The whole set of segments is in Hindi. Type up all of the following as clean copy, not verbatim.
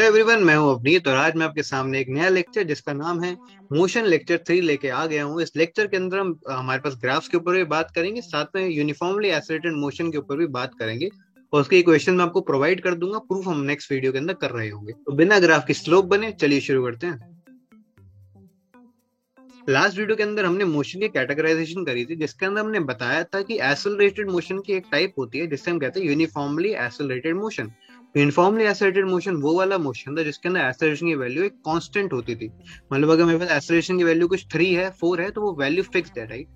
एवरीवन, मैं हूं अवनीत और आज मैं आपके सामने एक नया लेक्चर जिसका नाम है मोशन लेक्चर 3 लेके आ गया हूं। इस लेक्चर के अंदर हम हमारे पास ग्राफ्स के ऊपर भी बात करेंगे, साथ में यूनिफॉर्मली एक्सेलरेटेड मोशन के ऊपर भी बात करेंगे और उसके इक्वेशन मैं आपको प्रोवाइड कर दूंगा। प्रूफ हम नेक्स्ट वीडियो के अंदर कर रहे होंगे। तो बिना ग्राफ की स्लोप बने चलिए शुरू करते हैं। लास्ट वीडियो के अंदर हमने मोशन की कैटेगराइजेशन करी थी, जिसके अंदर हमने बताया था कि एक्सेलरेटेड मोशन की एक टाइप होती है जिससे हम कहते हैं uniformly accelerated motion. Uniformly accelerated motion वो वाला मोशन था जिसके अंदर एक्सेलरेशन की वैल्यू एक कांस्टेंट होती थी। मतलब अगर मेरे पास एक्सेलरेशन की वैल्यू कुछ 3 है, 4 है, तो वो वैल्यू फिक्स्ड है, राइट।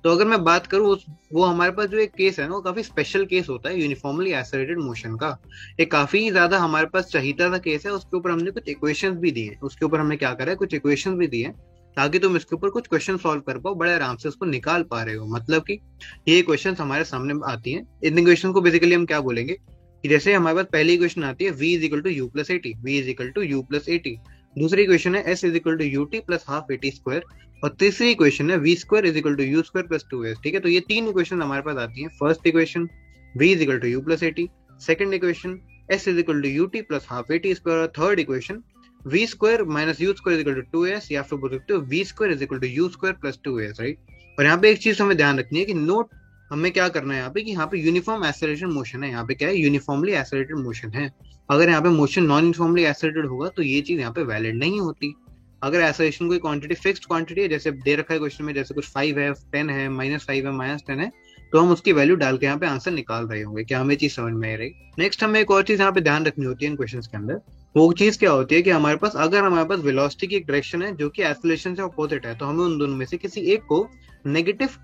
तो अगर मैं बात करूँ वो हमारे पास जो एक केस है ना, वो काफी स्पेशल केस होता है यूनिफॉर्मली एक्सेलरेटेड मोशन का। एक काफी ज्यादा हमारे पास चाहिता सा केस है। उसके ऊपर हमने कुछ इक्वेशंस भी दिए, उसके ऊपर हमने क्या करा है, कुछ इक्वेशंस भी दिए ताकि तुम इसके ऊपर कुछ क्वेश्चन सॉल्व कर पाओ, बड़े आराम से उसको निकाल पा रहे हो। मतलब कि ये क्वेश्चन हमारे सामने आती हैं। इन इक्वेशन को बेसिकली हम क्या बोलेंगे कि जैसे हमारे पास पहली इक्वेशन आती है v is equal to u plus a t, v is equal to u plus a t. दूसरी इक्वेशन है s is equal to u t plus half eighty square. और तीसरी इक्वेशन है v square is equal to u square plus two s. ठीक है, तो ये तीन इक्वेशन हमारे पास आती है। First equation v is equal to u plus at, second equation s is equal to u t plus half eighty square, और third equation v square minus u square is equal to 2s, या फिर बोल सकते हो v square is equal to u square plus 2s, right. और यहाँ पे एक चीज हमें ध्यान रखनी है कि नोट हमें क्या करना है यहाँ पे कि यहाँ पे यूनिफॉर्म एक्सेलरेशन मोशन है। यहाँ पे क्या है, यूनिफॉर्मली एक्सेलरेटेड मोशन है। अगर यहाँ पे मोशन नॉन यूनिफॉर्मली एक्सेलरेटेड होगा तो ये चीज यहाँ पे वैलिड नहीं होती। अगर एक्सेलरेशन कोई क्वांटिटी फिक्स्ड क्वांटिटी है, जैसे दे रखा है क्वेश्चन में, जैसे कुछ 5 है, 10 है, -5 है, -10 है, तो हम उसकी वैल्यू डाल के यहाँ पे आंसर निकाल रहे होंगे। क्या हमें चीज समझ में आ रही। नेक्स्ट हमें एक और चीज यहाँ पे ध्यान रखनी होती है इन क्वेश्चन के अंदर। वो चीज क्या होती है कि हमारे पास अगर हमारे पास वेलोसिटी की एक डायरेक्शन है जो कि एक्सेलरेशन से अपोजिट है, तो हमें उन दोनों में से किसी एक को नेगेटिव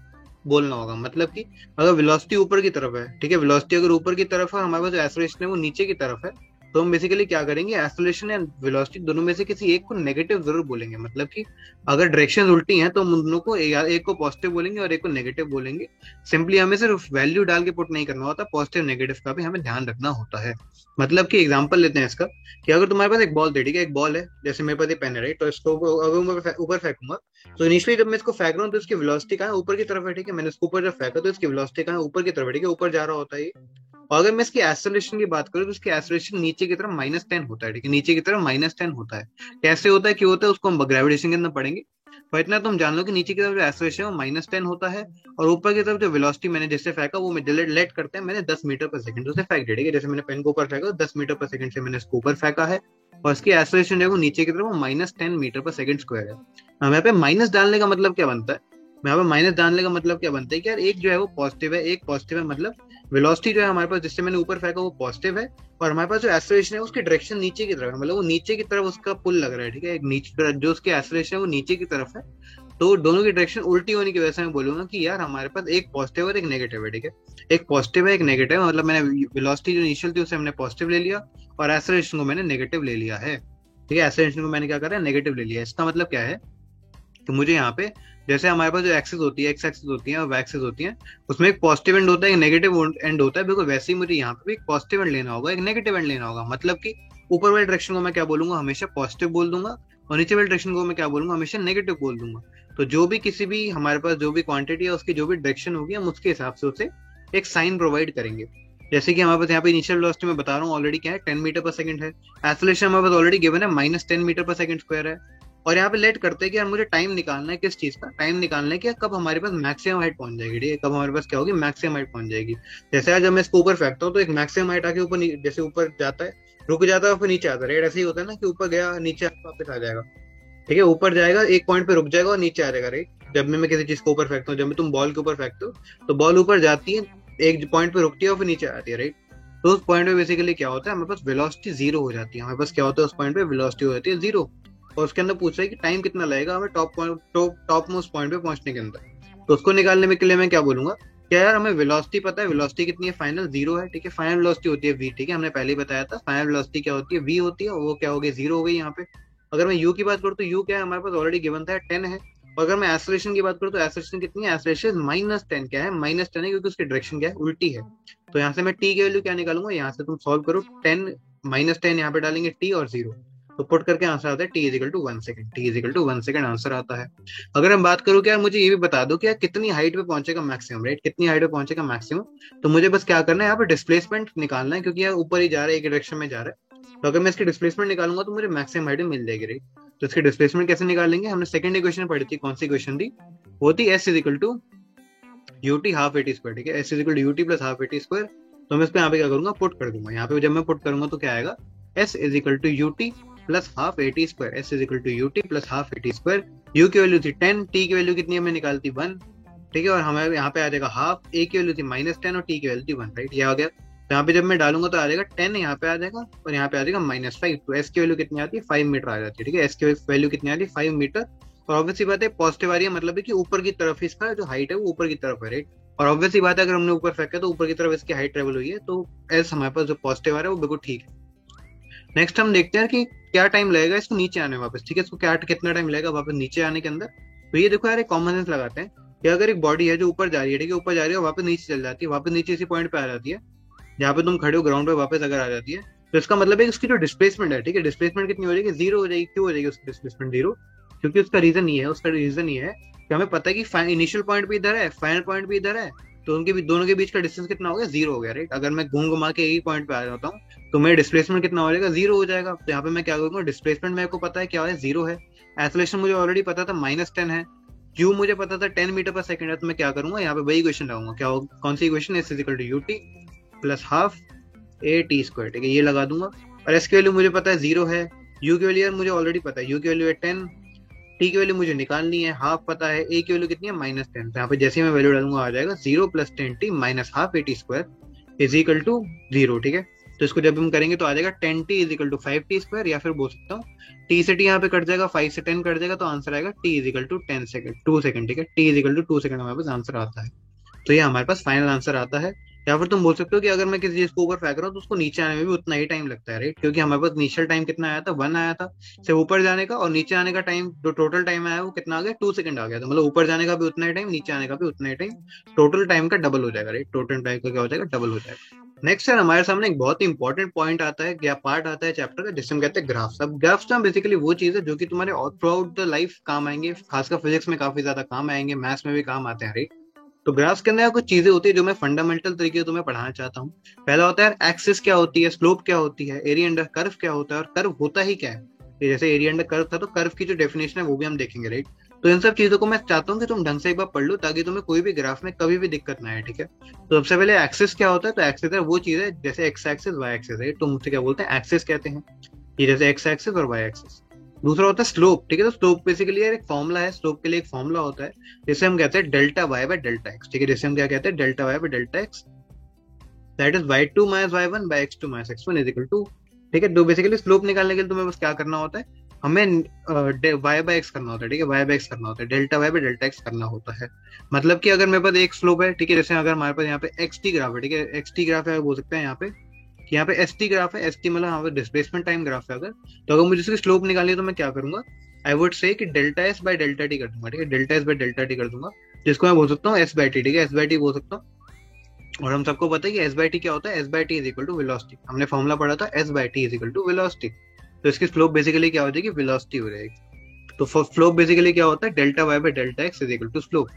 बोलना होगा। मतलब कि अगर वेलोसिटी ऊपर की तरफ है, ठीक है, वेलोसिटी अगर ऊपर की तरफ है, हमारे पास जो एक्सेलरेशन है वो नीचे की तरफ है, तो हम बेसिकली क्या करेंगे, एक्सेलरेशन एंड वेलोसिटी दोनों में से किसी एक को नेगेटिव जरूर बोलेंगे। मतलब कि अगर डायरेक्शन उल्टी हैं तो हम दोनों को एक को पॉजिटिव बोलेंगे और एक को नेगेटिव बोलेंगे। सिंपली हमें सिर्फ वैल्यू डाल के पुट नहीं करना होता, पॉजिटिव नेगेटिव का भी हमें ध्यान रखना होता है। मतलब कि एग्जांपल लेते हैं इसका कि अगर तुम्हारे पास एक बॉल दे, ठीक है, एक बॉल है, जैसे मेरे पास ये पेन है, राइट, तो इसको अगर मैं ऊपर फेंकूंगा तो इनिशियली जब मैं इसको फेंक रहा हूँ तो इसकी वेलोसिटी कहाँ है, ऊपर की तरफ है, ठीक है। मैंने इसको ऊपर जब फेंका तो इसकी वेलोसिटी कहाँ है, ऊपर की तरफ है, ठीक है, ऊपर जा रहा होता है ये। और अगर मैं इसकी एक्सेलरेशन की बात करूँ तो इसकी एक्सेलरेशन नीचे की तरफ -10 होता है, ठीक है, नीचे की तरफ -10 होता है। कैसे होता है, क्यों होता है, उसको हम ग्रेविटेशन के अंदर पढ़ेंगे। पर इतना तुम जान लो कि नीचे की तरफ जो एक्सेलरेशन है वो -10 होता है, और ऊपर की तरफ जो वेलोसिटी मैंने जैसे फेंका वो लेट करते हैं मैंने 10 मीटर पर सेकंड उसे फेंक दिया, ठीक है। जैसे मैंने पेन को ऊपर फेंका 10 मीटर पर सेकंड से मैंने इसको ऊपर फेंका है, और इसकी एक्सेलरेशन है वो नीचे की तरफ वो -10 मीटर पर सेकंड स्क्वायर है। अब यहाँ पे माइनस डालने का मतलब क्या बनता है, यहाँ पे माइनस डालने का मतलब क्या बनता है कि यार एक जो है वो पॉजिटिव है, एक पॉजिटिव है, मतलब वेलोसिटी जो है हमारे पास जिससे मैंने ऊपर फेंका वो पॉजिटिव है, और हमारे पास जो एक्सेलरेशन है उसकी डायरेक्शन नीचे की तरफ है, मतलब वो नीचे की तरफ उसका पुल लग रहा है, ठीक है। एक नीचे जो उसकी एक्सेलरेशन है वो नीचे की तरफ है, तो दोनों की डायरेक्शन उल्टी होने की वजह से मैं बोलूंगा कि यार हमारे पास एक पॉजिटिव और एक नेगेटिव है, ठीक है। एक पॉजिटिव है, एक नेगेटिव है, मतलब मैंने वेलोसिटी जो इनिशियल थी उसे हमने पॉजिटिव ले लिया और एक्सेलरेशन को मैंने नेगेटिव ले लिया है, ठीक है। एक्सेलरेशन को मैंने क्या करा है, नेगेटिव ले लिया। इसका मतलब क्या है कि मुझे यहाँ पे जैसे हमारे पास जो एक्सिस होती है, एक्स एक्सिस होती है और वाई एक्सिस होती है, उसमें एक पॉजिटिव एंड होता है, एक नेगेटिव एंड होता है। बिल्कुल वैसे ही मुझे यहाँ पे भी एक पॉजिटिव एंड लेना होगा, एक नेगेटिव एंड लेना होगा। मतलब कि ऊपर वाले डायरेक्शन को मैं क्या बोलूंगा, हमेशा पॉजिटिव बोल दूंगा, और नीचे वाले डायरेक्शन को मैं क्या बोलूंगा, हमेशा नेगेटिव बोल दूंगा। तो जो भी किसी भी हमारे पास जो भी क्वांटिटी है उसकी जो भी डायरेक्शन होगी, हम उसके हिसाब से उसे एक साइन प्रोवाइड करेंगे। जैसे कि हमारे पास यहाँ पे इनिशियल वेलोसिटी में बता रहा हूँ ऑलरेडी क्या है, 10 मीटर पर सेकंड है। एक्सेलरेशन हमारे पास ऑलरेडी गिवन है -10 मीटर पर सेकंड स्क्वायर है। और यहाँ पे लेट करते हैं कि यार मुझे टाइम निकालना है, किस चीज का टाइम निकालना है कि कब हमारे पास मैक्सिमम हाइट पहुंच जाएगी, ठीक है, कब हमारे पास क्या होगी, मैक्सिमम हाइट पहुंच जाएगी। जैसे आज जब मैं इसको ऊपर फेंकता हूँ तो एक मैक्सिमम हाइट आके ऊपर जैसे ऊपर जाता है, रुक जाता है, फिर नीचे आता है, ऐसे ही होता है ना कि ऊपर गया नीचे वापस आ जाएगा, ठीक है। ऊपर जाएगा एक पॉइंट पे रुक जाएगा और नीचे आ जाएगा, राइट। जब मैं किसी चीज को ऊपर फेंकता हूँ, जब मैं तुम बॉल के ऊपर फेंकते हो तो बॉल ऊपर जाती है, एक पॉइंट पे रुकती है और फिर नीचे आती है, राइट। तो उस पॉइंट पे बेसिकली क्या होता है, हमारे पास वेलोसिटी जीरो हो जाती है। हमारे पास क्या होता है, उस पॉइंट पे वेलोसिटी हो जाती है जीरो, और उसके अंदर पूछ रहा है कि टाइम कितना लगेगा हमें टॉप मोस्ट पॉइंट पे पहुंचने के अंदर। तो उसको निकालने के लिए मैं क्या बोलूंगा, क्या यार हमें वेलोसिटी पता है, वेलोसिटी कितनी है, फाइनल जीरो है, ठीक है। फाइनल वेलोसिटी होती है v, ठीक है, हमने पहले ही बताया था। फाइनल वेलोसिटी क्या होती है, v होती है, और वो क्या हो गई, जीरो हो गई यहाँ पे। अगर मैं u की बात करूँ तो u क्या है, हमारे पास ऑलरेडी गिवन था 10 है। और अगर मैं एक्सेलरेशन की बात करूँ तो एक्सेलरेशन कितनी है, एक्सेलरेशन -10 क्या है, -10 है, क्योंकि उसकी डायरेक्शन क्या है, उल्टी है। तो यहाँ से मैं t की वैल्यू क्या निकालूंगा, यहाँ से तुम सॉल्व करो, 10 -10 यहाँ पे डालेंगे t और 0, तो पुट करके आंसर आता है t is equal to 1 second, t is equal to 1 second answer आता है। अगर हम बात करूँ कि यार मुझे ये भी बता दो कि यार कितनी हाइट पे पहुंचेगा मैक्सिमम, राइट, कितनी हाइट पे पहुंचेगा मैक्सिमम, तो मुझे बस क्या करना है, यहाँ पे डिस्प्लेसमेंट निकालना है, क्योंकि यार ऊपर ही जा रहा है, एक डायरेक्शन में जा रहा है। तो अगर मैं इसकी डिस्प्लेसमेंट निकालूंगा तो मुझे मैक्सिमम हाइट मिल जाएगी, राइट। तो इसकी डिस्प्लेसमेंट कैसे निकालेंगे, हमने सेकंड इक्वेशन पढ़ी थी, कौन सी इक्वेशन थी, वो थी s is equal to u t half eighty square, ठीक है, s is equal to UT plus half eighty square. तो मैं इसको यहाँ पे क्या करूंगा, पुट कर दूंगा। यहाँ पे जब मैं पुट करूंगा तो क्या आएगा, s is equal to UT plus half eighty square, s is equal to UT plus half eighty square. U की वैल्यू थी 10, टी की वैल्यू कितनी हमें निकालती 1, ठीक है, और हमारे यहाँ पे आ जाएगा हाफ, ए की वैल्यू थी -10 और टी की वैल्यू थी 1, राइट, ये आ गया। तो यहाँ पे जब मैं डालूंगा तो आ जाएगा 10, यहाँ पे आ जाएगा और यहाँ पे आ जाएगा -5। तो एस की वैल्यू कितनी आती है, 5 मीटर आ जाती है, ठीक है, एस की वैल्यू कितनी आती है, 5 मीटर। और ऑब्वियसली बात है पॉजिटिव आ रही है, मतलब है कि ऊपर की तरफ इसका जो हाइट है वो ऊपर की तरफ है, राइट। और ऑब्वियसली बात है अगर हमने ऊपर फेंका तो ऊपर की तरफ इसकी हाइट ट्रेवल हुई है, तो एस हमारे पास जो पॉजिटिव आ रहा है वो बिल्कुल ठीक है। नेक्स्ट हम देखते हैं कि क्या टाइम लगेगा इसको नीचे आने में वापस, ठीक है, इसको क्या कितना टाइम लगेगा वापस नीचे आने के अंदर। तो ये देखो यार, एक कॉमन सेंस लगाते हैं कि अगर एक बॉडी है जो ऊपर जा रही है, ठीक है, ऊपर जा रही है, वापस नीचे चल जाती है, वापस नीचे इसी पॉइंट पे आ जाती है जहाँ पे तुम खड़े हो ग्राउंड पे, वापस अगर आ जाती है, तो इसका मतलब है कि उसकी जो डिस्प्लेसमेंट है, ठीक है, डिस्प्लेसमेंट कितनी हो जाएगी, 0 हो जाएगी। क्यों हो जाएगी उसकी डिस्प्लेसमेंट 0, क्योंकि उसका रीजन ये है, उसका रीजन ये है कि हमें पता है कि इनिशियल पॉइंट भी इधर है, फाइनल पॉइंट भी इधर है, तो उनके भी दोनों के बीच का डिस्टेंस कितना हो गया, 0 हो गया, राइट। अगर मैं घूम घुमा के एक पॉइंट पे आ जाता हूँ तो मेरा डिस्प्लेसमेंट कितना हो जाएगा, 0 हो जाएगा। तो यहाँ पे मैं क्या करूंगा, डिस्प्लेसमेंट मेरे को पता है क्या है, 0 है। एक्सेलरेशन मुझे ऑलरेडी पता था -10 है। क्यू मुझे पता था 10 मीटर पर सेकंड है। तो मैं क्या करूंगा, यहाँ पे वही इक्वेशन लगाऊंगा, क्या होगा, कौन सी equation, s is equal to UT plus half a t square, ठीक है, ये लगा दूंगा। और एस की वैल्यू मुझे पता है 0 है, यू की वैल्यू मुझे ऑलरेडी पता है, यू की वैल्यू है 10, टी की वैल्यू मुझे निकालनी है, हाफ पता है, ए की वैल्यू कितनी है -10। तो यहाँ पे जैसे ही मैं वैल्यू डालूंगा आ जाएगा 0 + 10t - half a t square is equal to 0, ठीक है। तो इसको जब हम करेंगे तो आ जाएगा 10t is equal to 5t square, या फिर बोल सकता हूँ t से t यहाँ पे कट जाएगा, 5 से 10 कट जाएगा, तो आंसर आएगा t is equal to 10 second, 2 second, ठीक है, t is equal to 2 second हमारे पास आंसर आता है। तो ये हमारे पास फाइनल आंसर आता है। या फिर तुम बोल सकते हो कि अगर मैं किसी चीज को ऊपर फेंक रहा हूँ तो उसको नीचे आने में भी उतना ही टाइम लगता है, राइट, क्योंकि हमारे पास इनिशियल टाइम कितना आया था, 1 आया था सिर्फ ऊपर जाने का, और नीचे आने का टाइम जो टोटल टाइम आया वो कितना आ गया, 2 सेकंड आ गया। तो मतलब ऊपर जाने का भी उतना ही टाइम, नीचे आने का भी उतना ही टाइम, टोटल टाइम का डबल हो जाएगा, राइट, टोटल टाइम का क्या हो जाएगा, डबल हो जाएगा। नेक्स्ट है हमारे सामने एक बहुत ही इंपॉर्टेंट पॉइंट आता है या पार्ट आता है चैप्टर का, जिससे हम कहते हैं ग्राफ्स। अब ग्राफ्स ना बेसिकली वो चीज है जो कि तुम्हारे थ्रू आउट द लाइफ काम आएंगे, खासकर फिजिक्स में काफी ज्यादा काम आएंगे, मैथ्स में भी काम आते हैं, राइट। तो ग्राफ्स के अंदर कुछ चीजें होती है जो मैं फंडामेंटल तरीके से तुम्हें पढ़ाना चाहता हूँ। पहला होता है एक्सिस क्या होती है, स्लोप क्या होती है, एरिया अंडर कर्व क्या होता है, और कर्व होता ही क्या है। जैसे एरिया अंडर कर्व था तो कर्व की जो डेफिनेशन है वो भी हम देखेंगे, राइट। तो इन सब चीजों को मैं चाहता हूँ कि तुम ढंग से एक बार पढ़ लो ताकि तुम्हें कोई भी ग्राफ में कभी भी दिक्कत ना आए, ठीक है। तो सबसे पहले एक्सिस क्या होता है, तो एक्सिस है वो चीज है जैसे x axis y axis, right, तो मुझसे क्या बोलते हैं, एक्सिस कहते हैं, ये जैसे एक्स एक्सिस और वाई एक्सिस। दूसरा होता है स्लोप, ठीक है, तो स्लोप बेसिकली एक फॉर्मूला है, स्लोप के लिए एक फॉर्मूला होता है जिसे हम कहते हैं delta y by delta x, ठीक है, जैसे हम क्या कहते हैं, delta y by delta x, that is y2 - y1 by x2 - x1 is equal to, ठीक है। तो बेसिकली स्लोप निकालने के लिए तुम्हें बस क्या करना होता है, हमें y बाय x करना होता है, ठीक है, y बाय x करना होता है, delta y by delta x करना होता है। मतलब कि अगर मेरे पास एक स्लोप है, ठीक है, जैसे अगर हमारे पास यहाँ पे xt ग्राफ है, ठीक है, xt ग्राफ है, बोल सकते हैं यहाँ पे कि यहाँ पे st ग्राफ है, st मतलब यहाँ पे डिस्प्लेसमेंट टाइम ग्राफ है अगर, तो अगर मुझे इसकी स्लोप निकालनी है तो मैं क्या करूंगा, आई वुड से कि delta s by delta t कर दूंगा, ठीक है, delta s by delta t कर दूंगा, जिसको मैं बोल सकता हूँ s बाय t, ठीक है, s बाय t बोल सकता हूँ। और हम सबको पता है कि एस बाई टी क्या होता है, s by t is equal to velocity, हमने फॉर्मूला पढ़ा था s by t is equal to velocity. तो इसकी स्लोप बेसिकली क्या हो जाएगी, वेलोसिटी हो जाएगी। तो स्लोप बेसिकली क्या होता है, delta y by delta x is equal to slope.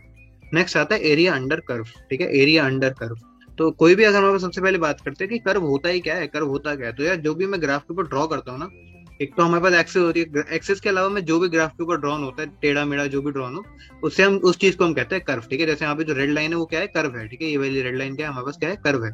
Next आता है एरिया अंडर कर्व, ठीक है, एरिया अंडर कर्व। तो कोई भी अगर हम सबसे पहले बात करते हैं कि कर्व होता ही क्या है, कर्व होता क्या है, तो यार जो भी मैं ग्राफ के ऊपर ड्रॉ करता हूँ ना, एक तो हमारे पास एक्सिस होती है, एक्सिस के अलावा में जो भी ग्राफ के ऊपर ड्रॉन होता है, टेढ़ा मेढ़ा जो भी ड्रॉन हो, उससे हम उस चीज को हम कहते हैं कर्व, ठीक है। जैसे यहाँ पे जो रेड लाइन है वो क्या है, कर्व है, ठीक है, ये वाली रेड लाइन क्या है हमारे पास, क्या है, कर्व है।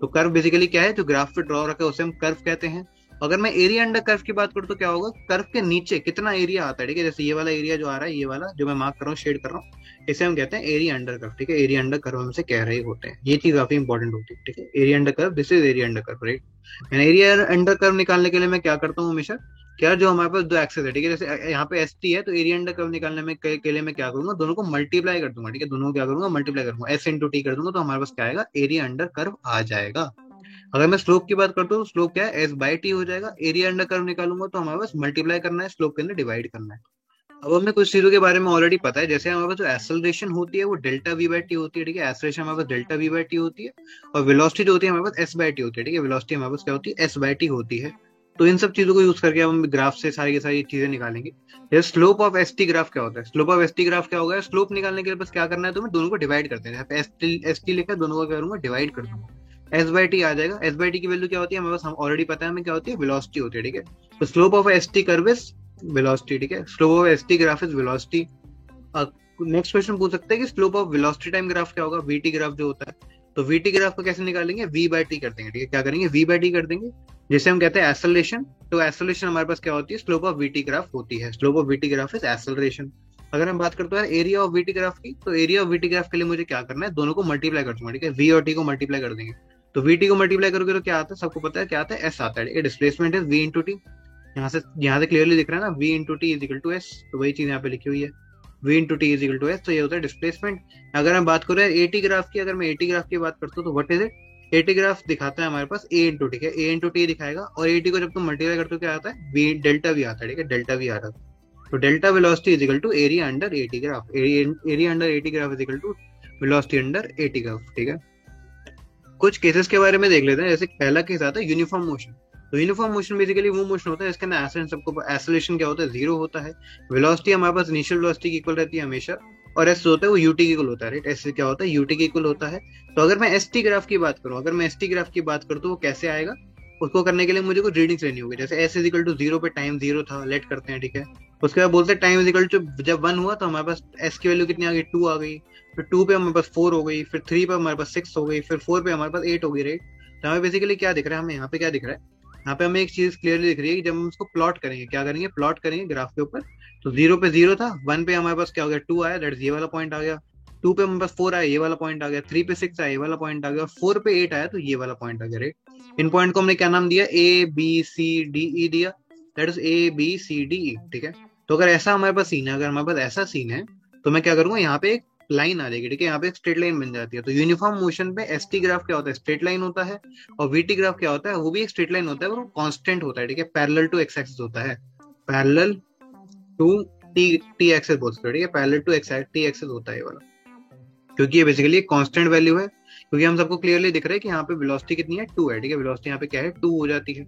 तो कर्व बेसिकली क्या है, जो ग्राफ पे ड्रॉ रखा है उसे हम कर्व कहते हैं। अगर मैं एरिया अंडर कर्व की बात करूँ तो क्या होगा, कर्व के नीचे कितना एरिया आता है, ठीक है, जैसे ये वाला एरिया जो आ रहा है, ये वाला जो मैं मार्क कर रहा हूँ, शेड कर रहा हूँ, इसे हम कहते हैं एरिया अंडर कर्व, ठीक है, एरिया अंडर कर्व हमसे कह रहे होते हैं, ये चीज काफी इंपॉर्टेंट होती है, ठीक है, area under curve, this is area under curve, right. Area under curve निकालने के लिए मैं क्या करता हूँ हमेशा, क्या जो हमारे पास दो एक्सेस है, ठीक है, जैसे यहाँ पे एस टी है, तो एरिया अंडर कर्व निकालने में के लिए मैं क्या करूंगा, दोनों को मल्टीप्लाई कर दूंगा, ठीक है, दोनों को क्या करूंगा, मल्टीप्लाई करूंगा, एस इंटू टी कर दूंगा, तो हमारे पास क्या आएगा, एरिया अंडर कर्व आ जाएगा। अगर मैं स्लोप की बात करता हूँ तो स्लोप क्या है, एस बाई टी हो जाएगा। एरिया अंडर कर्व निकालूंगा तो हमारे पास मल्टीप्लाई करना है, स्लोप के अंदर डिवाइड करना है। अब हमें कुछ चीजों के बारे में ऑलरेडी पता है, जैसे हमारे पास जो एक्सेलरेशन होती है वो डेल्टा वी बाई टी होती है, ठीक है, एक्सेलरेशन हमारे पास डेल्टा वी बाई टी होती है, और वेलोसिटी जो होती है हमारे पास एस बाई टी होती है, ठीक है, वेलोसिटी हमारे पास क्या होती है, एस बाई टी होती है। तो इन सब चीजों को यूज करके हम ग्राफ से सारी की सारी चीजें निकालेंगे। जैसे slope of S T graph क्या होता है, slope of S T graph क्या होगा, स्लोप निकालने के लिए बस क्या करना है, तुम्हें दोनों को डिवाइड कर देना है, एस टी लिखा है, दोनों को क्या करूंगा, डिवाइड कर दूंगा। एस बाई टी आ जाएगा। एस बाई टी की वैल्यू क्या होती है हमारे पास, हम ऑलरेडी पता है हमें क्या होती है, वेलोसिटी होती है, ठीक है। तो slope of S T curve is velocity, ठीक है, slope of S T graph is velocity. Next question पूछ सकते हैं कि slope of velocity time graph क्या होगा, वीटी ग्राफ जो होता है। तो वीटी ग्राफ को कैसे निकालेंगे, वी बाई टी कर देंगे, ठीक है, क्या करेंगे, वी बाई टी कर देंगे, जिसे हम कहते हैं एक्सेलरेशन। तो एक्सेलरेशन हमारे पास क्या होती है, स्लोप ऑफ वीटी ग्राफ होती है, slope of VT graph is acceleration. अगर हम बात करते हैं एरिया ऑफ वीटी ग्राफ की, तो एरिया ऑफ वीटी ग्राफ के लिए मुझे क्या करना है, दोनों को मल्टीप्लाई कर दूंगा, ठीक है, वी और टी को मल्टीप्लाई कर देंगे। तो वीटी को मल्टीप्लाई करोगे तो क्या आता है, सबको पता है क्या आता है, एस आता है। Displacement is v into t, यहाँ से क्लियरली दिख रहा है ना, v into t is equal to s, तो वही चीज यहाँ पे लिखी हुई है, v into t is equal to s, तो ये होता है डिस्प्लेसमेंट। अगर हम बात करें एटी ग्राफ की, अगर मैं एटी ग्राफ की बात करता हूँ तो what is it, eighty graph दिखाता है हमारे पास ए इंटू टी, ए इंटू टी दिखाएगा, और एटी को जब तुम मल्टीप्लाई करते हो क्या आता है, वी डेल्टा वी आता है, ठीक है, डेल्टा वी आ रहा है। तो delta velocity is equal to area under a t graph, area under a t graph is equal to velocity under a t graph, ठीक है। कुछ केसेस के बारे में देख लेते हैं, जैसे पहला केस आता है यूनिफॉर्म मोशन। तो यूनिफॉर्म मोशन बेसिकली वो मोशन होता है जिसके अंदर एक्सेलरेशन, सबको एक्सेलरेशन क्या होता है, जीरो होता है। वेलोसिटी हमारे पास इनिशियल वेलोसिटी की इक्वल रहती है हमेशा, और एस होता है वो यूटी के इक्वल होता है, राइट, एस क्या होता है, यूटी के इक्वल होता है। तो अगर मैं एस टी ग्राफ की बात करूं, अगर मैं एस टी ग्राफ की बात करूं तो वो कैसे आएगा, उसको करने के लिए मुझे कुछ रीडिंग्स लेनी होगी। जैसे एस इजिकल टू जीरो पे टाइम जीरो था, लेट करते हैं, ठीक है। उसके बाद बोलते हैं टाइम इजिकल टू जब वन हुआ तो हमारे पास एस की वैल्यू कितनी आ गई, टू आ गई, फिर टू पे हमारे पास फोर हो गई, फिर थ्री पे हमारे पास सिक्स हो गई, फिर फोर पे हमारे पास एट हो गई, राइट। तो हमें बेसिकली क्या दिख रहा है, हमें यहाँ पे क्या दिख रहा है, यहाँ पे हमें एक चीज क्लियरली दिख रही है कि जब हम उसको प्लॉट करेंगे, क्या करेंगे, प्लॉट करेंगे ग्राफ के ऊपर, तो जीरो पे जीरो था, वन पे हमारे पास क्या हो गया, टू आया, दैट ये वाला पॉइंट आ गया, टू पे हमारे पास फोर आया, ये वाला पॉइंट आ गया, थ्री पे सिक्स आया, ये वाला पॉइंट आ गया, फोर पे एट आया, तो ये वाला पॉइंट आ गया, राइट। इन पॉइंट को हमने क्या नाम दिया, ए बी सी डी ई दिया, that is A B C D E, ठीक है। तो अगर ऐसा हमारे पास सीन है, अगर हमारे पास ऐसा सीन है, तो मैं क्या करूंगा, यहाँ पे एक लाइन आ जाएगी, ठीक है, यहाँ पे एक स्ट्रेट लाइन बन जाती है। तो यूनिफॉर्म मोशन पे एस टी ग्राफ क्या होता है, स्ट्रेट लाइन होता है, और वी टी ग्राफ क्या होता है, वो भी एक स्ट्रेट लाइन होता है, वो कांस्टेंट होता है, ठीक है, पैरेलल टू एक्स एक्सिस होता है, parallel to t t axis बोल सकते हैं, ठीक है, parallel to x t axis होता है ये वाला, क्योंकि ये बेसिकली एक कांस्टेंट वैल्यू है, क्योंकि हम सबको क्लियरली दिख रहा है कि यहाँ पे वेलोसिटी कितनी है, टू है, ठीक है, वेलोसिटी यहाँ पे क्या है, टू हो जाती है।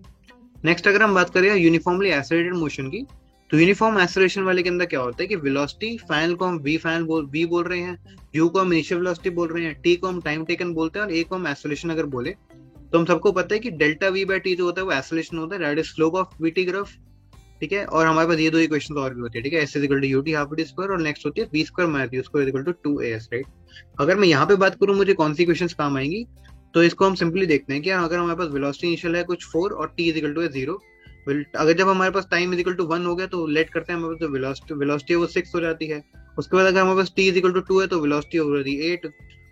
नेक्स्ट अगर हम बात करें यूनिफॉर्मली एक्सेलरेटेड मोशन की, तो यूनिफॉर्म एक्सेलरेशन वाले के अंदर क्या होता है कि वेलोसिटी फाइनल को हम वी बोल रहे हैं, यू को हम इनिशियल वेलोसिटी बोल रहे हैं, टी को हम टाइम टेकन बोलते हैं, और ए को हम एक्सेलरेशन अगर बोले, तो हम सबको पता है कि डेल्टा वी बाई टी जो होता है वो एक्सेलरेशन होता है, that is slope of VT graph, ठीक है। और हमारे पास ये दो इक्वेशन और भी होती है, ठीक है, s equal to u t half t square, और नेक्स्ट होती है b square minus u square equal to 2as, right. अगर मैं यहाँ पे बात करूँ मुझे कौन सी इक्वेशंस काम आएंगी, तो इसको हम सिंपली देखते हैं कि अगर हमारे पास वेलोसिटी इनिशियल है कुछ 4 और t इक्वल टू है 0, अगर जब हमारे पास टाइम इज इक्वल टू 1 हो गया तो लेट करते हैं, हमारे पास जो वेलोसिटी है वो 6 हो जाती है। उसके बाद अगर हमारे पास t इज इक्वल टू 2 है तो वेलोसिटी हो जाती है 8,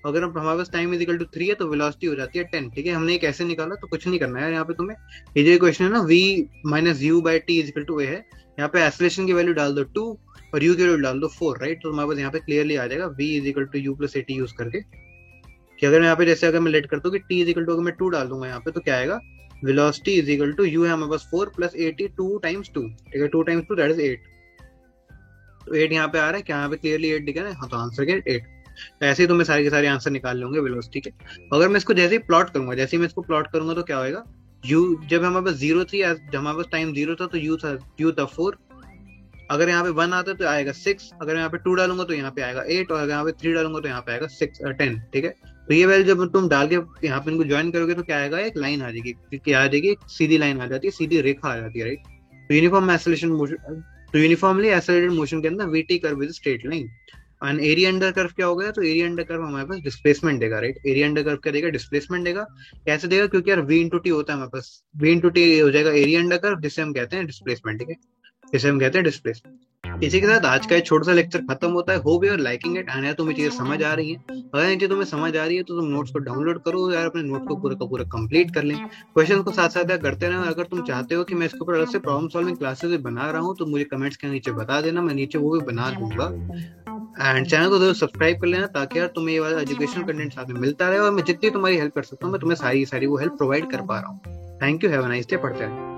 अगर हमारे पास टाइम इज इक्वल टू 3 है तो वेलोसिटी हो जाती है 10, ठीक है। हमने ये कैसे निकाला, तो कुछ नहीं करना है यहाँ पे तुम्हें, ये जो इक्वेशन है ना v minus u by t is equal to a है, यहाँ पे एक्सेलरेशन की वैल्यू डाल दो 2 और u की वैल्यू डाल दो 4, राइट। तो हमारे पास यहाँ पे क्लियरली आ जाएगा v is equal to u plus a t use करके, कि अगर मैं यहाँ पे जैसे अगर मैं लेट करता हूँ कि t इज इक्वल टू अगर मैं 2 डाल दूंगा यहाँ पे तो क्या आएगा, velocity is equal to u है हमारे पास 4 प्लस 80 2 टाइम्स 2, ठीक है, 2 टाइम्स 2 दैट इज 8, तो 8 यहाँ पे आ रहा है, क्या यहाँ पे क्लियरली 8 दिखा है, हाँ, तो आंसर क्या 8। तो ऐसे ही तो मैं सारे के सारे आंसर निकाल लूंगे वेलोसिटी के। अगर मैं इसको जैसे ही प्लॉट करूंगा, जैसे ही मैं इसको प्लॉट करूंगा तो क्या होगा, u जब हमारे पास 0 थी, जब हमारे पास टाइम 0 था तो u था 4, अगर यहाँ पे 1 आता है तो आएगा 6, अगर यहाँ पे 2 डालूंगा तो यहाँ पे आएगा 8, और अगर यहाँ पे 3 डालूंगा तो यहाँ पे आएगा 10, ठीक है। तो ये वैल्यू जब तुम डाल के यहाँ पे इनको ज्वाइन करोगे तो क्या आएगा, एक लाइन आ जाएगी, क्या आ जाएगी, एक सीधी लाइन आ जाती है, सीधी रेखा आ जाती है, राइट। तो यूनिफॉर्म एक्सेलरेशन मोशन, तो यूनिफॉर्मली एक्सेलरेटेड मोशन के अंदर VT curve is straight line, and area under curve क्या हो गया, तो एरिया अंडर कर्व हमारे पास डिस्प्लेसमेंट देगा, राइट। एरिया अंडर कर्व क्या देगा, डिस्प्लेसमेंट देगा। कैसे देगा, क्योंकि यार v इंटू टी होता है हमारे पास, v इंटू टी हो जाएगा एरिया अंडर कर्व, जिसे हम कहते हैं डिस्प्लेसमेंट, ठीक है, जिसे हम कहते हैं डिस्प्लेसमेंट। इसी के साथ आज का छोटा सा लेक्चर खत्म होता है। Hope you are liking it, and तुम्हें चीजें समझ आ रही हैं। अगर ये चीज तुम्हें समझ आ रही है तो तुम नोट्स को डाउनलोड करो यार, अपने नोट्स को पूरा का पूरा कंप्लीट कर लें, क्वेश्चन को साथ साथ करते रहें। अगर तुम चाहते हो कि मैं इसके ऊपर अलग से प्रॉब्लम सॉल्विंग क्लासेस भी बना रहा हूँ तो मुझे कमेंट्स के नीचे बता देना, मैं नीचे वो भी बना दूंगा। एंड चैनल को जरूर सब्सक्राइब कर लेना, ताकि यार तुम्हें ये वाला एजुकेशनल कंटेंट साथ में मिलता रहे, और मैं जितनी तुम्हारी हेल्प कर सकता हूँ मैं तुम्हें सारी वो हेल्प प्रोवाइड कर पा रहा हूँ। Thank you, have a nice day, पढ़ते रहें।